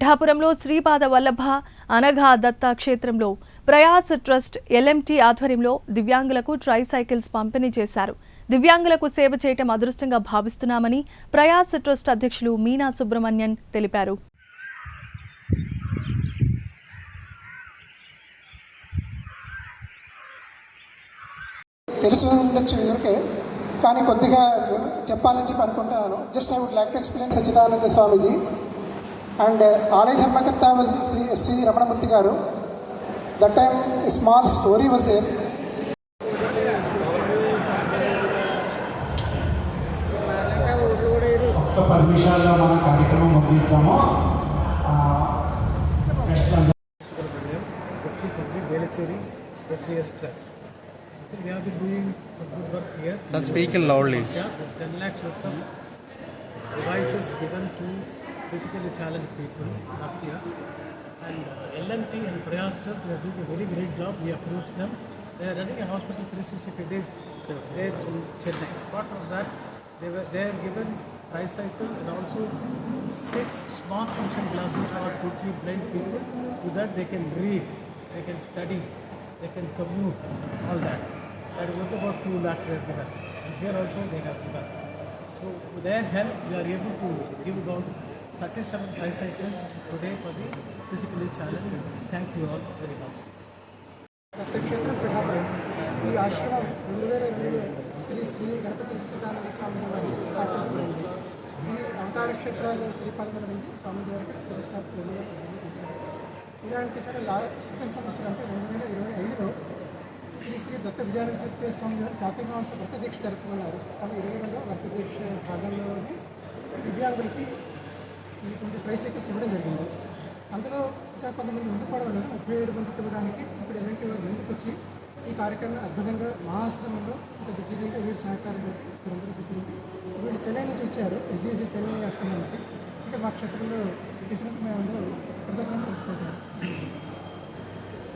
పిఠాపురంలో శ్రీపాద వల్లభ అనఘా దత్త క్షేత్రంలో Prayas trust LMT ఆధ్వర్యంలో దివ్యాంగులకు ట్రైసైకిల్స్ పంపిణీ చేశారు. దివ్యాంగులకు సేవ చేయటం అదృష్టంగా భావిస్తున్నామని ప్రయాస్ ట్రస్ట్ అధ్యక్షులు మీనా సుబ్రహ్మణ్యన్ తెలిపారు. తెలుసు ఉండొచ్చు ఎవరికే, కానీ కొద్దిగా చెప్పాలని చెప్పి అనుకుంటున్నాను. Just I would like to explain Sachchidananda Swamiji and ఆలయ ధర్మకర్త was Shri SV Ramanamurthy garu. That time a small story was there. ఒక్క 10 నిమిషాల్లో మన కార్యక్రమం ముగిస్తాము. We have been doing some good work here. Sir, speak loudly. 10 lakhs worth of devices given to physically challenged people last year. And LMT and Prayas Trust, they are doing a very great job. We approached them. They are running a hospital 365 days there in Chennai. Apart from that, they are given tricycle and also 6 smart tuition classes for totally blind people. So that they can read, they can study, they can commute, all that. That is worth about 2 lakhs they have given. And here also they have given. So with their help, we are able to give about 37 tricycles today for the physically challenged. Thank you all very much. Dattakshetram Pithapuram ఈ ఆశ్రమం 2002 శ్రీ శ్రీ గణపతి సచ్చిదానంద స్వామి వారి స్థాపించబడింది. ఈ అవతార క్షేత్రాలు శ్రీపాదముల నుండి స్వామి వారికి ప్రతిష్టాపన చేశారు. ఇలాంటి చోట క్రితం సంవత్సరం అంటే 2025లో శ్రీ శ్రీ దత్త విజయానంద స్వామి గారు జాతీయ మాస వ్రత దీక్ష జరుపుకున్నారు. తమ 22వ వ్రత దీక్ష భాగంలోని దివ్యాంగులకి ఈ ట్రైసైకిల్స్ ఇవ్వడం జరిగింది. అందులో ఇంకా కొంతమంది ముందుకోవడం వల్ల 37 మందికి ఇవ్వడానికి ఇప్పుడు ఎలాంటి వారు ముందుకు వచ్చి ఈ కార్యక్రమం అద్భుతంగా మహాశ్రమంలో ఇంత దిగ్విజయంగా వీరి సహకారం వీరందరూ దిగుతుంది. వీళ్ళు చెన్నై నుంచి వచ్చారు, ఎస్డిసి చెన్నై ఆశ్రమం నుంచి. ఇంకా మా క్షేత్రంలో చేసినందుకు మేము కృతజ్ఞతలు తెలుపుకుంటున్నాం.